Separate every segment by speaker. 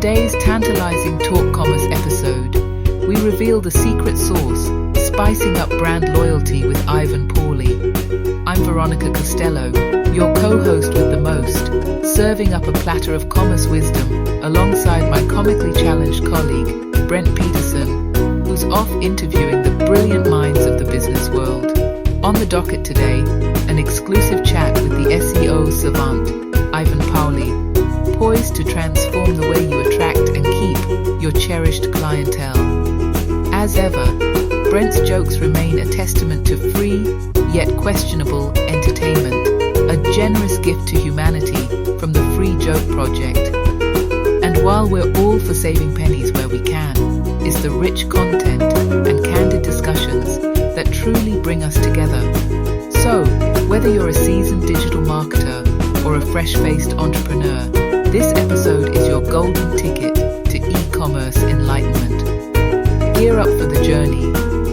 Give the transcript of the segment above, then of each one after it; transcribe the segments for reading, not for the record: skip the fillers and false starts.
Speaker 1: today's tantalizing Talk Commerce episode, we reveal the secret sauce, spicing up brand loyalty with Ivan Palii. I'm Veronica Costello, your co-host with the most, serving up a platter of commerce wisdom alongside my comically challenged colleague, Brent Peterson, who's off interviewing the brilliant minds of the business world. On the docket today, an exclusive chat with the SEO savant, Ivan Palii, poised to transform the way you attract and keep your cherished clientele. As ever, Brent's jokes remain a testament to free, yet questionable, entertainment, a generous gift to humanity from the Free Joke Project. And while we're all for saving pennies where we can, is the rich content and candid discussions that truly bring us together. So, whether you're a seasoned digital marketer or a fresh-faced entrepreneur, this episode is your golden ticket to e-commerce enlightenment. Gear up for the journey.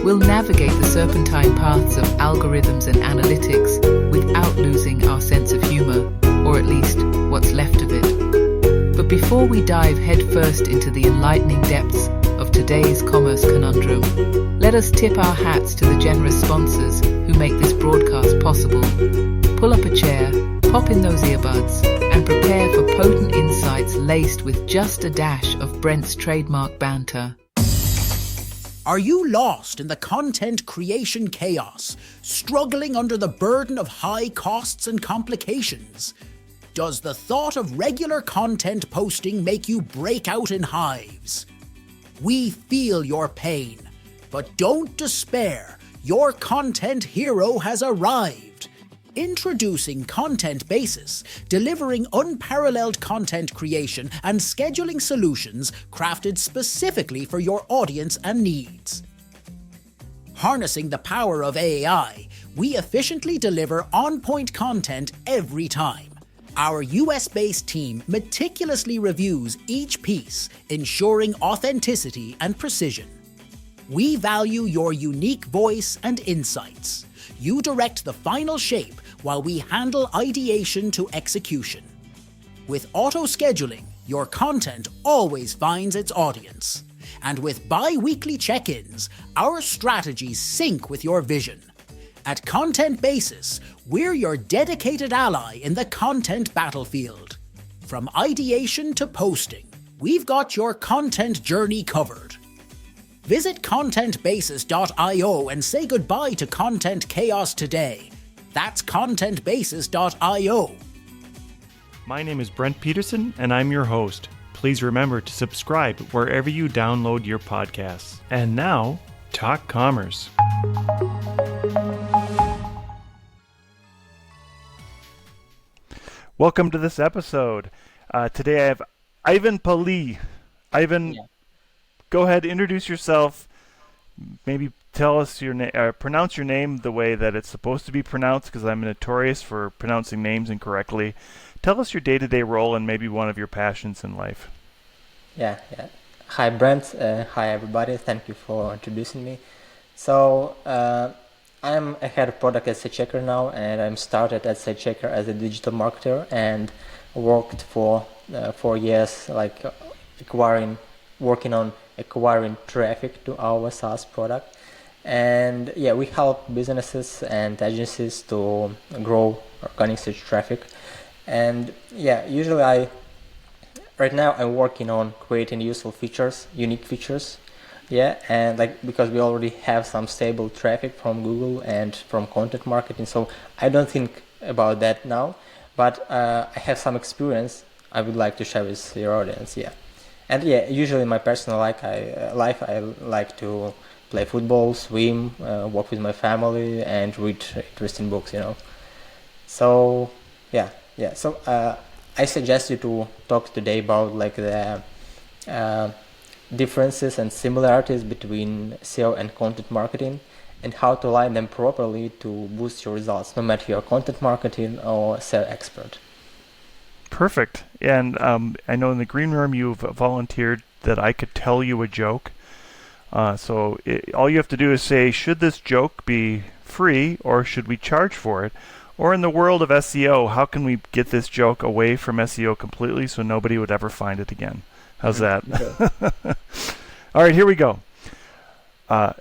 Speaker 1: We'll navigate the serpentine paths of algorithms and analytics without losing our sense of humor, or at least what's left of it. But before we dive headfirst into the enlightening depths of today's commerce conundrum, let us tip our hats to the generous sponsors who make this broadcast possible. Pull up a chair, pop in those earbuds, and prepare for potent insights laced with just a dash of Brent's trademark banter.
Speaker 2: Are you lost in the content creation chaos, struggling under the burden of high costs and complications? Does the thought of regular content posting make you break out in hives? We feel your pain, but don't despair. Your content hero has arrived. Introducing Content Basis, delivering unparalleled content creation and scheduling solutions crafted specifically for your audience and needs. Harnessing the power of AI, we efficiently deliver on-point content every time. Our US-based team meticulously reviews each piece, ensuring authenticity and precision. We value your unique voice and insights. You direct the final shape while we handle ideation to execution. With auto-scheduling, your content always finds its audience. And with bi-weekly check-ins, our strategies sync with your vision. At Content Basis, we're your dedicated ally in the content battlefield. From ideation to posting, we've got your content journey covered. Visit contentbasis.io and say goodbye to content chaos today. That's contentbasis.io.
Speaker 3: My name is Brent Peterson, and I'm your host. Please remember to subscribe wherever you download your podcasts. And now, Talk Commerce. Welcome to this episode. Today I have Ivan Palii. Ivan, Go ahead, introduce yourself. Maybe tell us your name, pronounce your name the way that it's supposed to be pronounced, because I'm notorious for pronouncing names incorrectly. Tell us your day-to-day role and maybe one of your passions in life.
Speaker 4: Yeah. Hi, Brent. Hi, everybody. Thank you for introducing me. So, I'm a head of product at SiteChecker now, and I'm started at SiteChecker as a digital marketer and worked for 4 years, working on acquiring traffic to our SaaS product. And we help businesses and agencies to grow organic search traffic. And usually right now I'm working on creating useful features, unique features. And because we already have some stable traffic from Google and from content marketing, so I don't think about that now, but I have some experience I would like to share with your audience. And usually in my personal life I like to play football, swim, walk with my family, and read interesting books, So I suggest you to talk today about the differences and similarities between SEO and content marketing, and how to align them properly to boost your results, no matter you're a content marketing or SEO expert.
Speaker 3: Perfect. And I know in the green room you've volunteered that I could tell you a joke. All you have to do is say, should this joke be free or should we charge for it? Or in the world of SEO, how can we get this joke away from SEO completely so nobody would ever find it again? How's that? All right, here we go.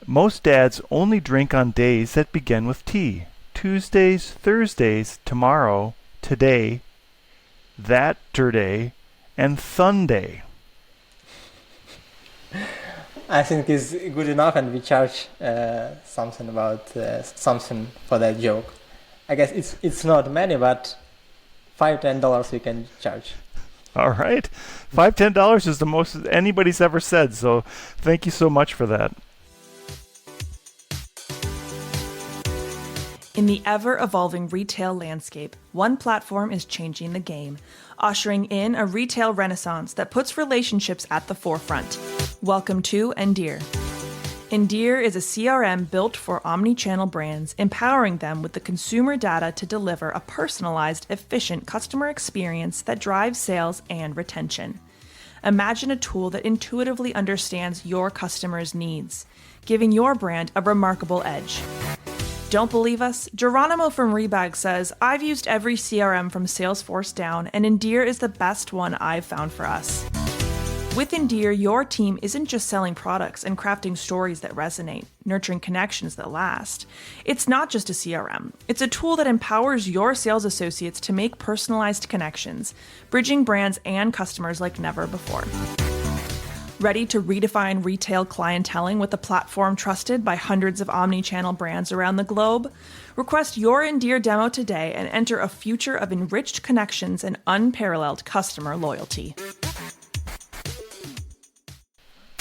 Speaker 3: Most dads only drink on days that begin with T. Tuesdays, Thursdays, tomorrow, today, that day, and Sunday.
Speaker 4: I think it's good enough, and we charge something about something for that joke. I guess it's not many, but $5-10 we can charge.
Speaker 3: All right, $5-10 is the most anybody's ever said. So thank you so much for that.
Speaker 5: In the ever-evolving retail landscape, one platform is changing the game, ushering in a retail renaissance that puts relationships at the forefront. Welcome to Endear. Endear is a CRM built for omni-channel brands, empowering them with the consumer data to deliver a personalized, efficient customer experience that drives sales and retention. Imagine a tool that intuitively understands your customers' needs, giving your brand a remarkable edge. Don't believe us? Geronimo from Rebag says, I've used every CRM from Salesforce down, and Endear is the best one I've found for us. With Endear, your team isn't just selling products and crafting stories that resonate, nurturing connections that last. It's not just a CRM. It's a tool that empowers your sales associates to make personalized connections, bridging brands and customers like never before. Ready to redefine retail clienteling with a platform trusted by hundreds of omni-channel brands around the globe? Request your Endear demo today and enter a future of enriched connections and unparalleled customer loyalty.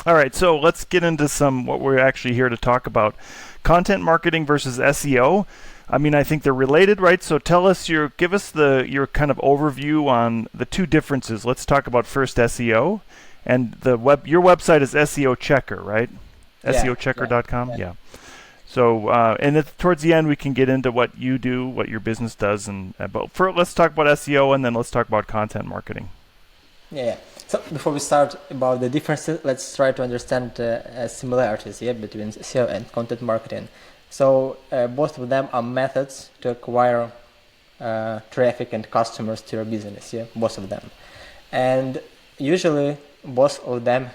Speaker 3: All right, so let's get into what we're actually here to talk about. Content marketing versus SEO. I mean, I think they're related, right? So give us your kind of overview on the two differences. Let's talk about first SEO. And your website is SEO Checker, right?
Speaker 4: Yeah,
Speaker 3: SEOchecker.com? Yeah. So, and towards the end, we can get into what you do, what your business does. But let's talk about SEO, and then let's talk about content marketing.
Speaker 4: Yeah. So before we start about the differences, let's try to understand similarities between SEO and content marketing. So both of them are methods to acquire traffic and customers to your business. Yeah, both of them. And usually both of them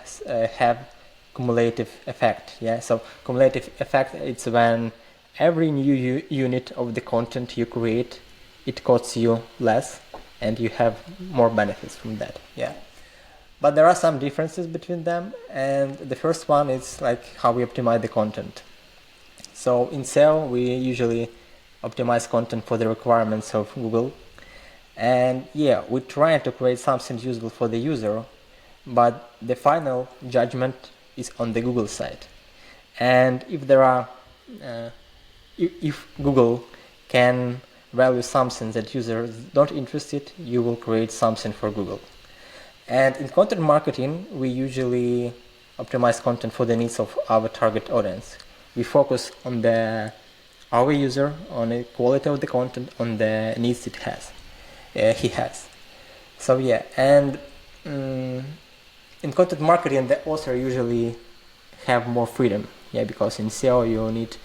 Speaker 4: have cumulative effect. Yeah, so cumulative effect, it's when every new unit of the content you create, it costs you less and you have more benefits from that. Yeah, but there are some differences between them, and the first one is like how we optimize the content. So in SEO we usually optimize content for the requirements of Google, and yeah, we try to create something useful for the user, but the final judgment is on the Google side. And if there are if Google can value something that users don't interested, you will create something for Google. And in content marketing, we usually optimize content for the needs of our target audience. We focus on our user, on the quality of the content, on the needs he has. So yeah, and in content marketing, the author usually have more freedom. Yeah, because in SEO you need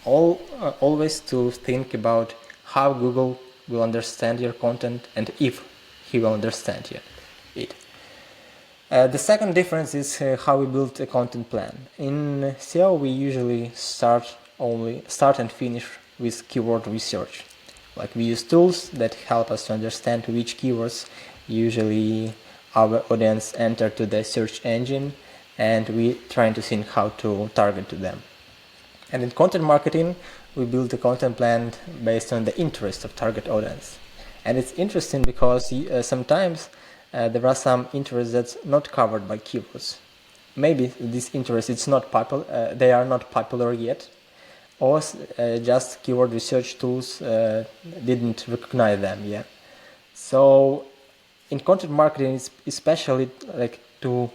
Speaker 4: always to think about how Google will understand your content and if he will understand it. The second difference is how we build a content plan. In SEO we usually start and finish with keyword research. Like we use tools that help us to understand which keywords usually our audience enter to the search engine, and we trying to think how to target to them. And in content marketing, we build a content plan based on the interest of target audience. And it's interesting because sometimes there are some interests that's not covered by keywords. Maybe this interest is not popular, they are not popular yet, or just keyword research tools didn't recognize them yet. So in content marketing, it's especially like to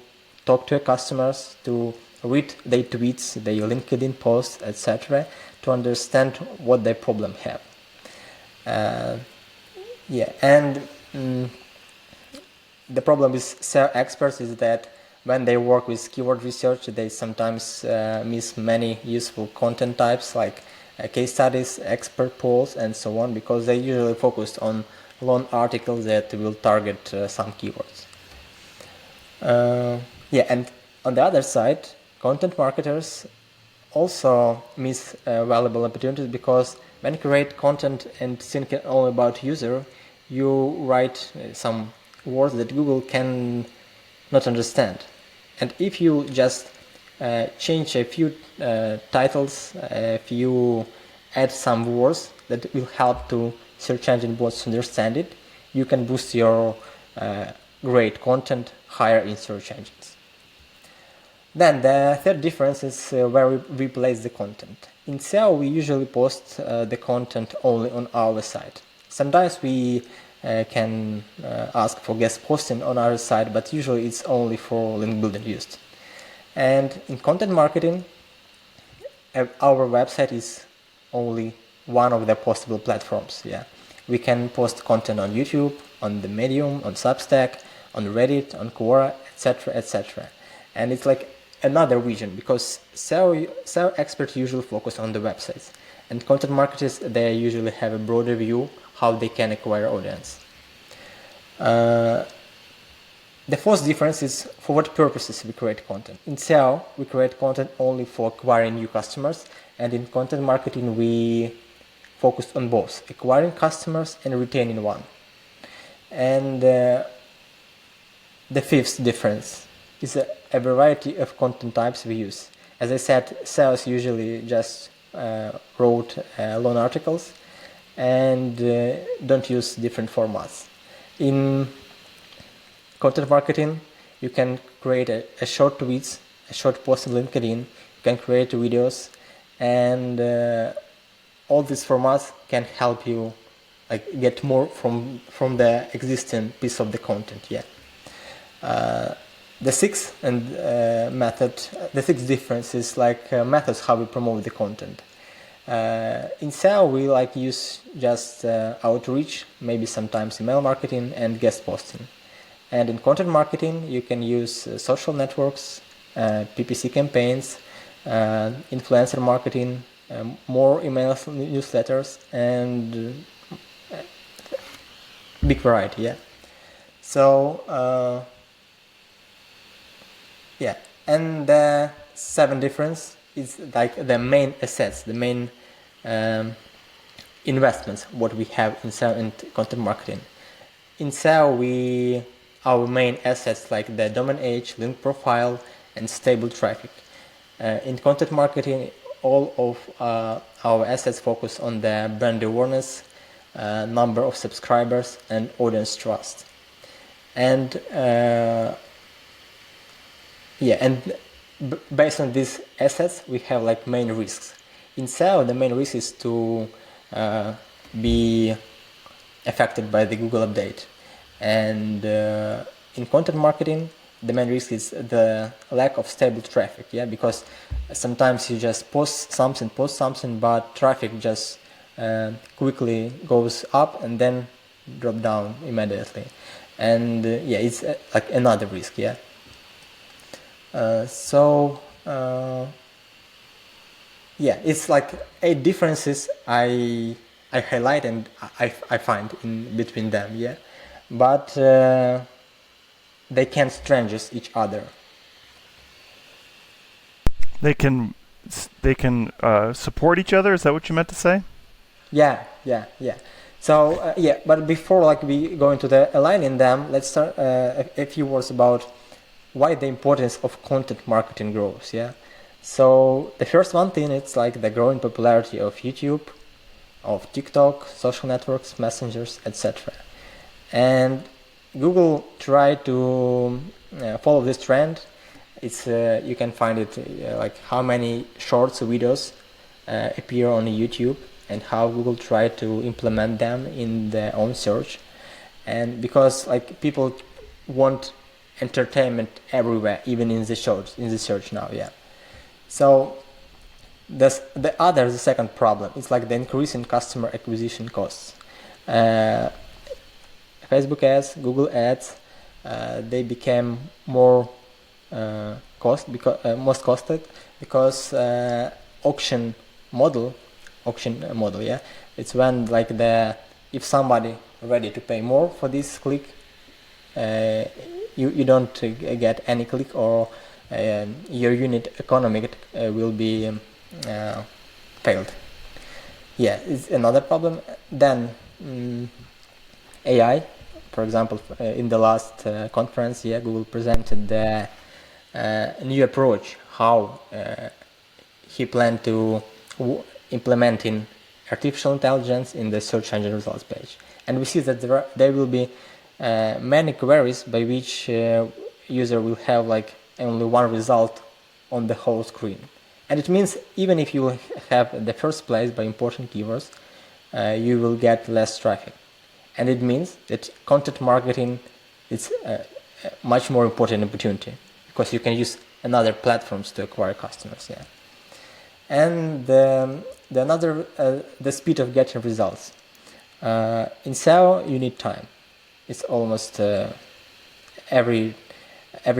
Speaker 4: talk to your customers, to read their tweets, their LinkedIn posts, etc., to understand what their problem have. The problem with SEO experts is that when they work with keyword research, they sometimes miss many useful content types like case studies, expert polls, and so on, because they usually focus on long articles that will target some keywords. Yeah, and on the other side, content marketers also miss valuable opportunities, because when you create content and think only about user, you write some words that Google can not understand. And if you just change a few titles, if you add some words that will help to search engine bots understand it, you can boost your great content higher in search engines. Then the third difference is where we place the content. In SEO, we usually post the content only on our site. Sometimes we can ask for guest posting on our site, but usually it's only for link building used. And in content marketing, our website is only one of the possible platforms. Yeah, we can post content on YouTube, on the Medium, on Substack, on Reddit, on Quora, etc., etc. And it's like another vision, because SEO experts usually focus on the websites, and content marketers, they usually have a broader view how they can acquire audience. The fourth difference is for what purposes we create content. In SEO, we create content only for acquiring new customers, and in content marketing, we focus on both acquiring customers and retaining one. And the fifth difference is a variety of content types we use. As I said, SEOs usually just wrote long articles and don't use different formats. In content marketing, you can create a short tweets, a short post on LinkedIn, you can create videos, and all these formats can help you like get more from the existing piece of the content. Yeah. The sixth difference is like methods how we promote the content. In SEO, we like use just outreach, maybe sometimes email marketing and guest posting. And in content marketing, you can use social networks, PPC campaigns, influencer marketing, more emails, newsletters, and big variety. Yeah. So yeah, and the seventh difference is like the main assets, the main investments what we have in SEO and content marketing. In SEO, our main assets like the domain age, link profile, and stable traffic. In content marketing, all of our assets focus on the brand awareness, number of subscribers, and audience trust. And based on these assets, we have like main risks. In SEO, the main risk is to be affected by the Google update. And in content marketing, the main risk is the lack of stable traffic. Yeah, because sometimes you just post something, but traffic just quickly goes up and then drop down immediately. And it's like another risk. Yeah. It's like 8 differences I highlight and I find in between them. Yeah, but they can't strangers each other.
Speaker 3: They can support each other. Is that what you meant to say?
Speaker 4: Yeah. So but before like we go into the aligning them, let's start a few words about why the importance of content marketing grows. Yeah. So the first one thing, it's like the growing popularity of YouTube, of TikTok, social networks, messengers, etc. And Google tried to follow this trend. It's you can find it like how many shorts videos appear on YouTube and how Google tried to implement them in their own search. And because like people want entertainment everywhere, even in the search now. Yeah. So the second problem is like the increase in customer acquisition costs. Facebook ads, Google ads, they became more most costed because auction model. Yeah, it's when like if somebody ready to pay more for this click, you don't get any click, or your unit economic will be failed. Yeah, it's another problem. Then AI, for example, in the last conference, Google presented the new approach how he planned to implement in artificial intelligence in the search engine results page. And we see that there will be many queries by which user will have like only one result on the whole screen. And it means even if you have the first place by important keywords, you will get less traffic. And it means that content marketing is a much more important opportunity, because you can use another platforms to acquire customers. Yeah. And the speed of getting results. In SEO, you need time. It's almost every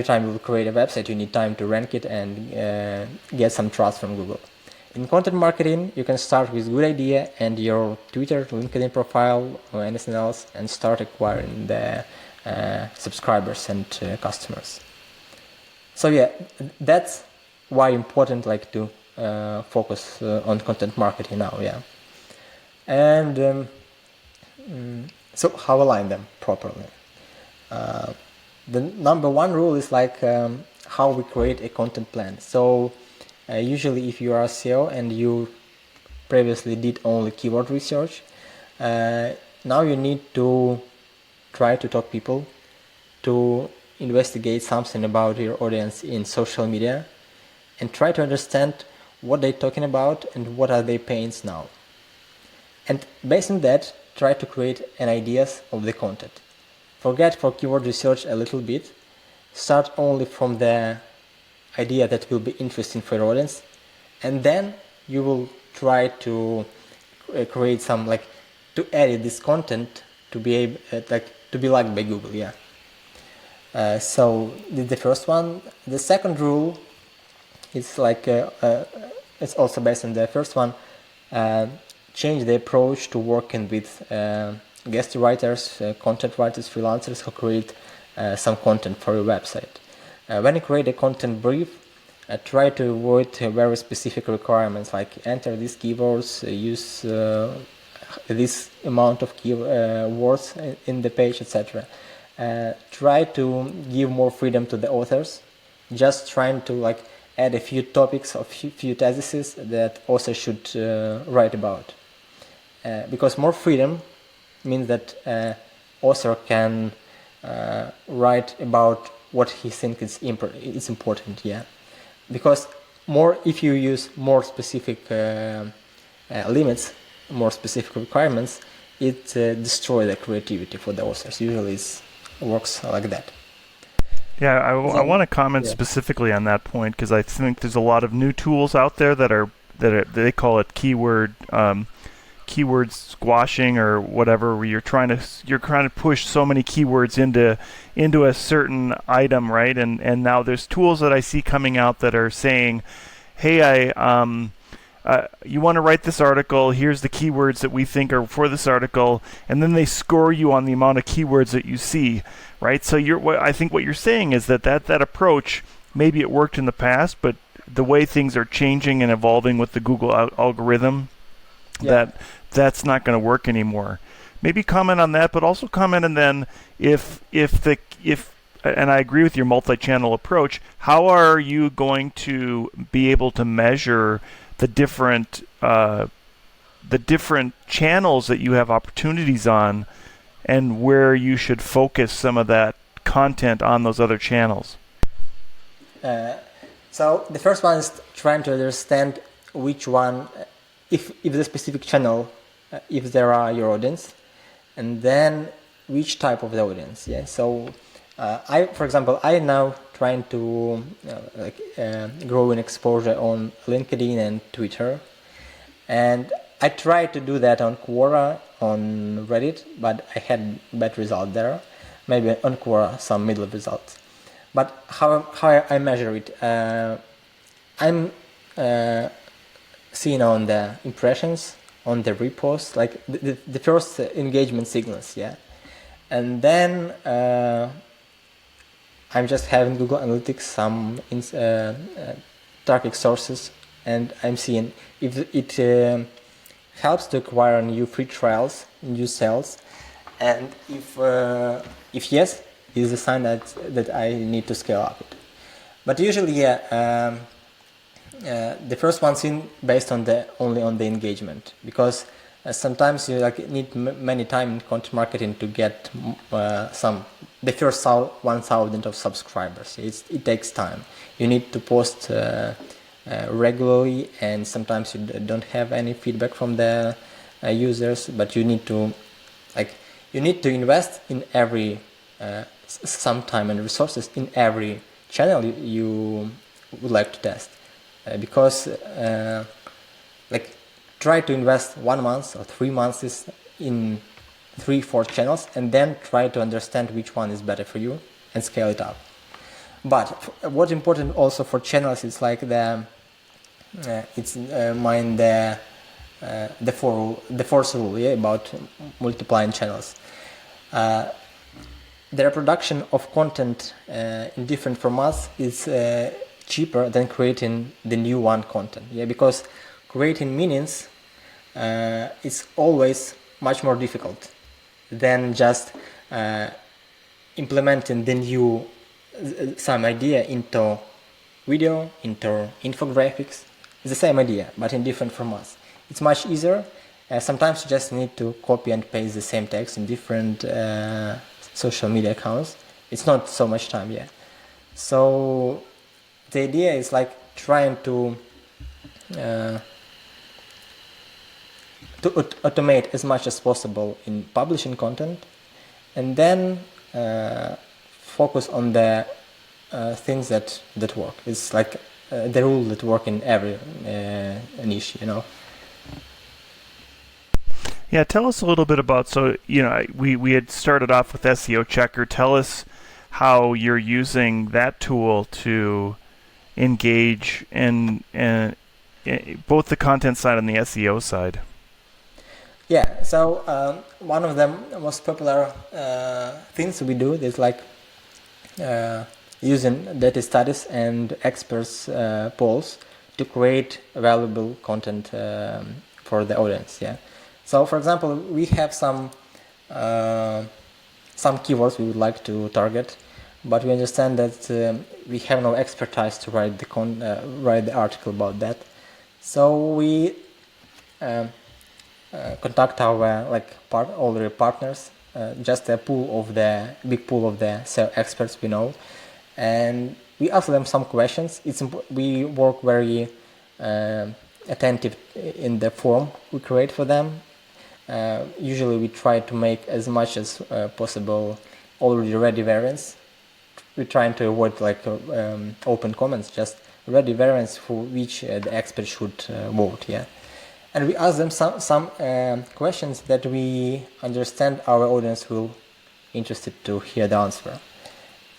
Speaker 4: time you create a website, you need time to rank it and get some trust from Google. In content marketing, you can start with good idea and your Twitter, LinkedIn profile, or anything else, and start acquiring the subscribers and customers. So yeah, that's why important like to focus on content marketing now. Yeah, and so how align them properly? The number one rule is like how we create a content plan. So usually if you are a SEO and you previously did only keyword research, now you need to try to talk people, to investigate something about your audience in social media, and try to understand what they're talking about and what are their pains now. And based on that, try to create an ideas of the content. Forget for keyword research a little bit. Start only from the idea that will be interesting for your audience, and then you will try to create some like to edit this content to be able to be liked by Google. Yeah. So the first one. The second rule is like it's also based on the first one. Change the approach to working with guest writers, content writers, freelancers who create some content for your website. When you create a content brief, try to avoid very specific requirements like enter these keywords, use this amount of words in the page, etc. Try to give more freedom to the authors, just trying to like add a few topics or few theses that authors should write about. Because more freedom means that author can write about what he thinks is important. Yeah, because if you use more specific limits, more specific requirements, it destroys the creativity for the authors. Usually, it works like that.
Speaker 3: Yeah, I want to comment specifically on that point, because I think there's a lot of new tools out there that they call it keyword squashing or whatever, where you're trying to push so many keywords into a certain item, right? And now there's tools that I see coming out that are saying, hey, you want to write this article, here's the keywords that we think are for this article, and then they score you on the amount of keywords that you see, right? So I think what you're saying is that approach, maybe it worked in the past, but the way things are changing and evolving with the Google algorithm, that's not going to work anymore. Maybe comment on that, but also comment on then if and I agree with your multi-channel approach, how are you going to be able to measure the different channels that you have opportunities on, and where you should focus some of that content on those other channels?
Speaker 4: So the first one is trying to understand which one, if the specific channel, if there are your audience, and then which type of the audience. Yeah. So for example, I now trying to grow in exposure on LinkedIn and Twitter, and I tried to do that on Quora, on Reddit, but I had bad result there. Maybe on Quora some middle results. But how I measure it, I'm seeing on the impressions, on the reposts, like the first engagement signals, yeah, and then I'm just having Google Analytics, some traffic sources, and I'm seeing if it helps to acquire new free trials, new sales, and if yes, is a sign that I need to scale up it. But usually, the first one's in based on only on the engagement, because sometimes you need many time in content marketing to get the first 1,000 of subscribers. It takes time. You need to post regularly, and sometimes you don't have any feedback from the users. But you need to invest in every some time and resources in every channel you would like to test, because try to invest 1 month or 3 months in 3-4 channels, and then try to understand which one is better for you and scale it up. But what's important also for channels is mind the fourth rule, about multiplying channels. The reproduction of content in different formats is cheaper than creating the new content. Because creating meanings is always much more difficult than just implementing the new some idea into video, into infographics. It's the same idea, but in different formats. It's much easier. Sometimes you just need to copy and paste the same text in different social media accounts. It's not so much time. So the idea is trying to automate as much as possible in publishing content, and then focus on the things that work. It's the rule that work in every niche,
Speaker 3: Yeah, tell us a little bit about, we had started off with SEO Checker. Tell us how you're using that tool to engage in both the content side and the SEO side.
Speaker 4: Yeah, so one of the most popular things we do is using data studies and experts polls to create valuable content for the audience. So, for example, we have some keywords we would like to target, but we understand that we have no expertise to write the article about that. So we contact our already partners, just a big pool of the SEO experts we know, and we ask them some questions. We work very attentive in the form we create for them. Usually we try to make as much as possible already ready variants. We're trying to avoid open comments, just ready variants for which the expert should vote. And we ask them some questions that we understand our audience will interested to hear the answer.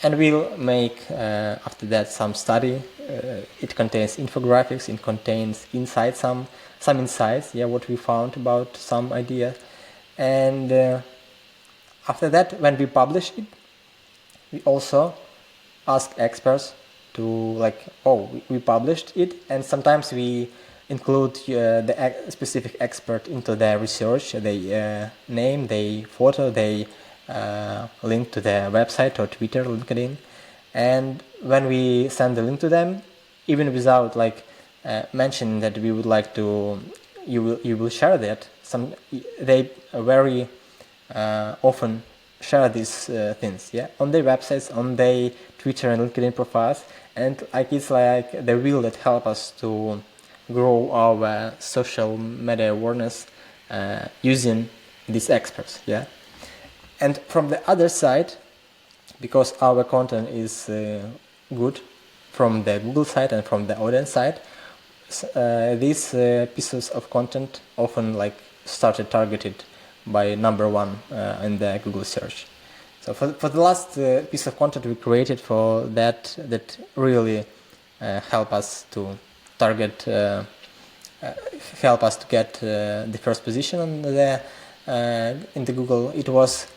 Speaker 4: And we'll make after that some study. It contains infographics, it contains insights, some insights, what we found about some idea. And after that, when we publish it, we also ask experts to we published it, and sometimes we include the specific expert into their research, their name, their photo, they link to their website or Twitter, LinkedIn. And when we send the link to them, even without mentioning that we would like to, you will share that. They very often share these things, on their websites, on their Twitter and LinkedIn profiles, and it's the wheel that help us to grow our social media awareness using these experts, And from the other side, because our content is good from the Google side and from the audience side, these pieces of content often started targeted by number 1 in the Google search. So for the last piece of content we created for that really help us to target, help us to get the first position on in the Google. It was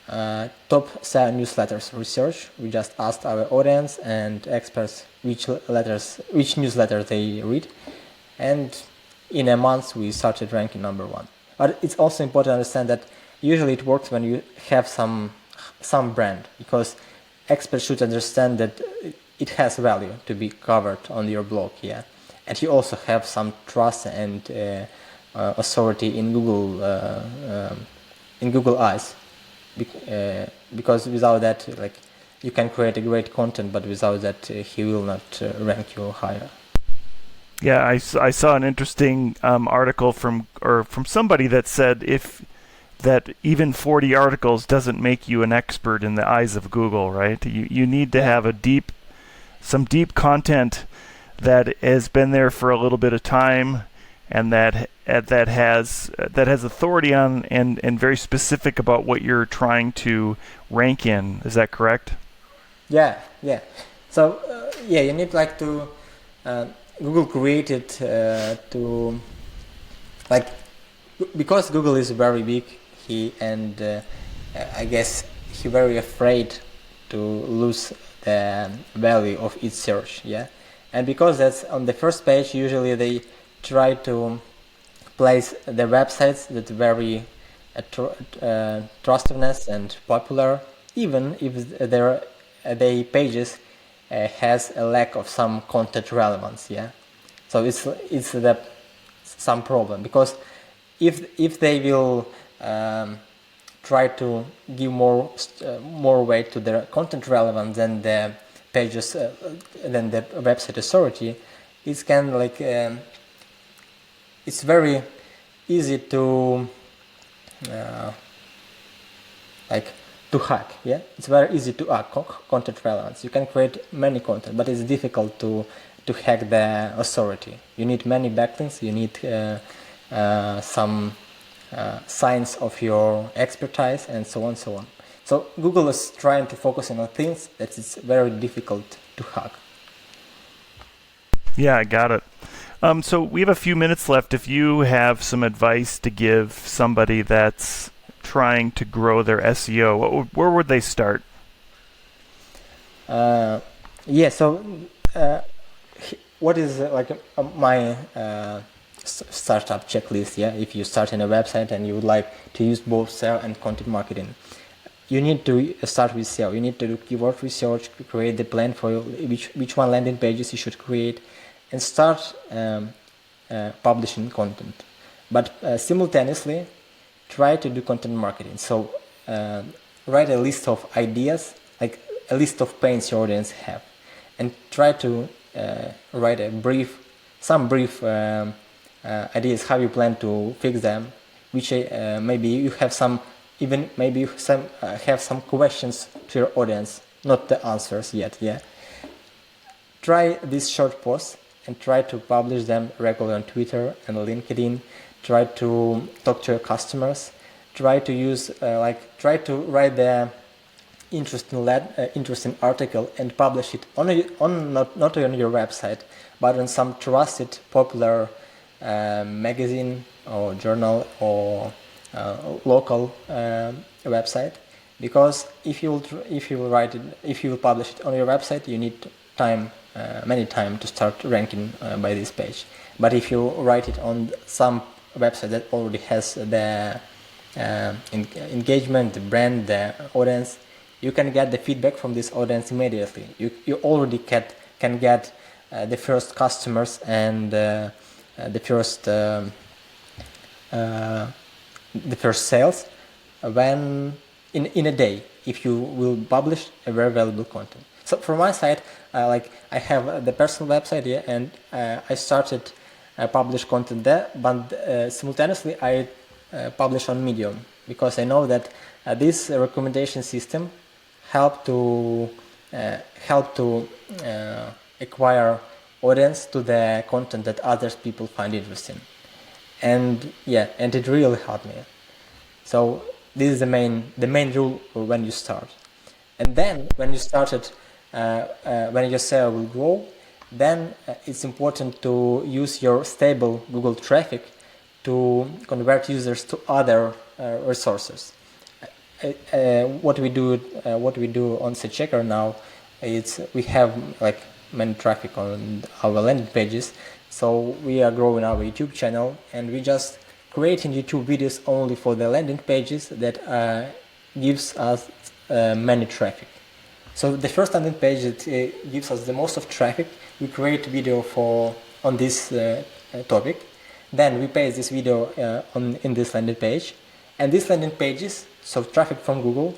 Speaker 4: top SEO newsletters research. We just asked our audience and experts which newsletter they read, and in a month we started ranking number 1. But it's also important to understand that usually it works when you have some brand, because experts should understand that it has value to be covered on your blog, yeah, and you also have some trust and authority in Google eyes, because without that, like, you can create a great content, but without that, he will not rank you higher.
Speaker 3: Yeah, I saw an interesting article from somebody that said that even 40 articles doesn't make you an expert in the eyes of Google, right? You need to have some deep content that has been there for a little bit of time, and that has authority on and very specific about what you're trying to rank in. Is that correct?
Speaker 4: Yeah. So you need like to Google created to, like, because Google is very big. I guess he very afraid to lose the value of its search, yeah. And because that's on the first page, usually they try to place the websites that very trustworthiness and popular, even if their pages has a lack of some content relevance, yeah. So it's some problem, because if they will try to give more weight to their content relevance than the pages, than the website authority, it can it's very easy to hack. Yeah, it's very easy to hack content relevance. You can create many content, but it's difficult to hack the authority. You need many backlinks. You need some signs of your expertise, and so on, so on. So Google is trying to focus on things that it's very difficult to hack.
Speaker 3: Yeah, I got it. So we have a few minutes left. If you have some advice to give somebody that's trying to grow their SEO, where would they start?
Speaker 4: So what is my startup checklist? Yeah, if you start in a website and you would like to use both SEO and content marketing, you need to start with SEO. You need to do keyword research, create the plan for which one landing pages you should create, and start publishing content. But simultaneously, try to do content marketing. So write a list of ideas, like a list of pains your audience have, and try to write some brief ideas how you plan to fix them. Which maybe you have some questions to your audience, not the answers yet. Yeah. Try these short posts and try to publish them regularly on Twitter and LinkedIn. Try to talk to your customers. Try to use try to write the interesting article and publish it not on your website, but on some trusted, popular magazine or journal or local website. Because if you will publish it on your website, you need many time to start ranking by this page. But if you write it on some website that already has the engagement, the brand, the audience, you can get the feedback from this audience immediately. You already can get the first customers and the first sales when in a day, if you will publish a very valuable content. So from my side, I have the personal website here, and I started publish content there, but simultaneously I publish on Medium, because I know that this recommendation system help to acquire audience to the content that other people find interesting, and it really helped me. So this is the main rule when you start, and then when you started, when your SEO will grow, then it's important to use your stable Google traffic to convert users to other resources. what we do on the checker now, it's we have like many traffic on our landing pages, so we are growing our YouTube channel, and we just creating YouTube videos only for the landing pages that gives us many traffic. So the first landing page that gives us the most of traffic, we create video on this topic. Then we paste this video in this landing page, and these landing pages, so traffic from Google,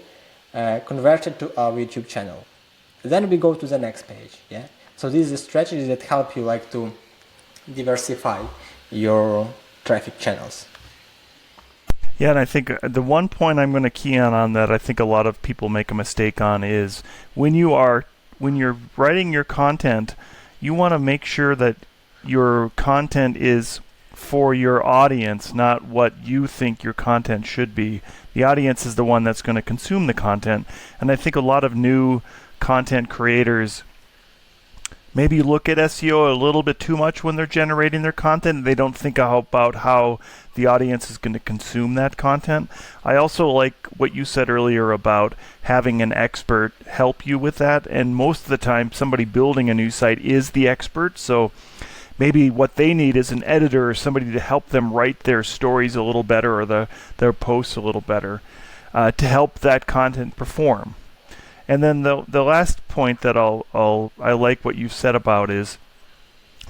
Speaker 4: converted to our YouTube channel. Then we go to the next page. Yeah. So this is a strategy that help you like to diversify your traffic channels.
Speaker 3: Yeah, and I think the one point I'm going to key on that I think a lot of people make a mistake on is when you're writing your content, you want to make sure that your content is for your audience, not what you think your content should be. The audience is the one that's going to consume the content, and I think a lot of new content creators maybe look at SEO a little bit too much when they're generating their content. They don't think about how the audience is going to consume that content. I also like what you said earlier about having an expert help you with that, and most of the time somebody building a new site is the expert, so maybe what they need is an editor or somebody to help them write their stories a little better or their posts a little better to help that content perform. And then the last point that I like what you said about is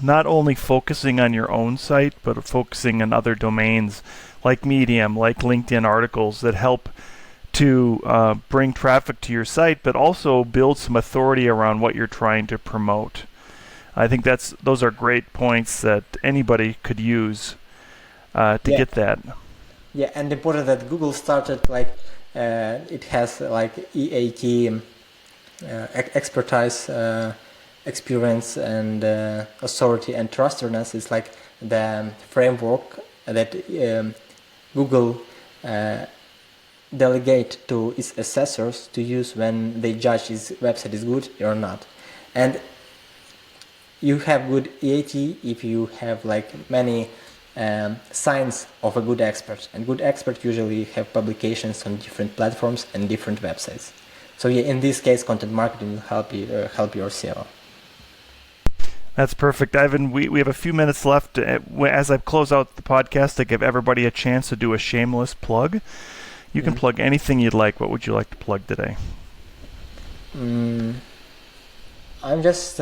Speaker 3: not only focusing on your own site, but focusing on other domains like Medium, like LinkedIn articles that help to bring traffic to your site, but also build some authority around what you're trying to promote. I think those are great points that anybody could use to get that.
Speaker 4: Yeah, and important that Google started like it has like EAT expertise, experience, and authority and trustworthiness is like the framework that Google delegate to its assessors to use when they judge his website is good or not. And you have good EAT if you have like many signs of a good expert, and good experts usually have publications on different platforms and different websites. So yeah, in this case, content marketing will help your SEO.
Speaker 3: That's perfect, Ivan. We have a few minutes left. As I close out the podcast, I give everybody a chance to do a shameless plug. You can plug anything you'd like. What would you like to plug today?
Speaker 4: I'm just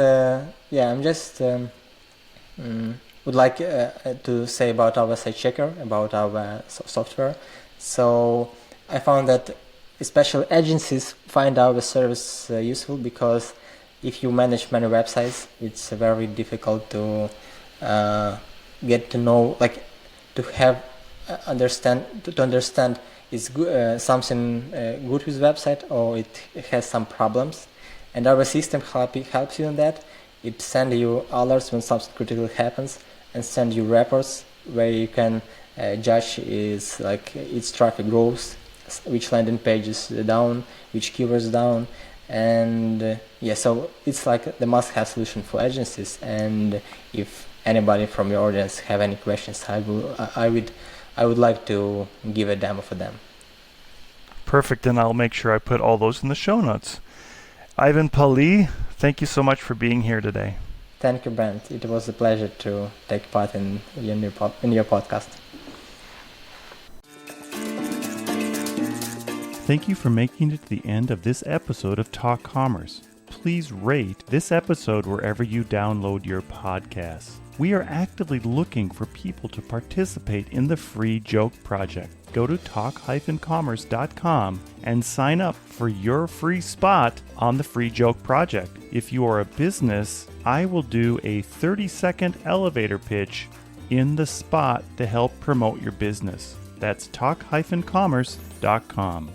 Speaker 4: would like to say about our site checker, about our software. So I found that especially agencies find our service useful, because if you manage many websites, it's very difficult to get to know, like to have understand is something good with website or it has some problems, and our system helps you in that. It sends you alerts when something critical happens, and send you reports where you can judge its traffic growth, which landing page is down, which keywords down, and so it's like the must-have solution for agencies. And if anybody from your audience have any questions, I would like to give a demo for them.
Speaker 3: Perfect, and I'll make sure I put all those in the show notes. Ivan Palii, thank you so much for being here today.
Speaker 4: Thank you, Brent. It was a pleasure to take part in your podcast.
Speaker 6: Thank you for making it to the end of this episode of Talk Commerce. Please rate this episode wherever you download your podcasts. We are actively looking for people to participate in the Free Joke Project. Go to talk-commerce.com and sign up for your free spot on the Free Joke Project. If you are a business, I will do a 30-second elevator pitch in the spot to help promote your business. That's talk-commerce.com.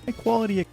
Speaker 6: High quality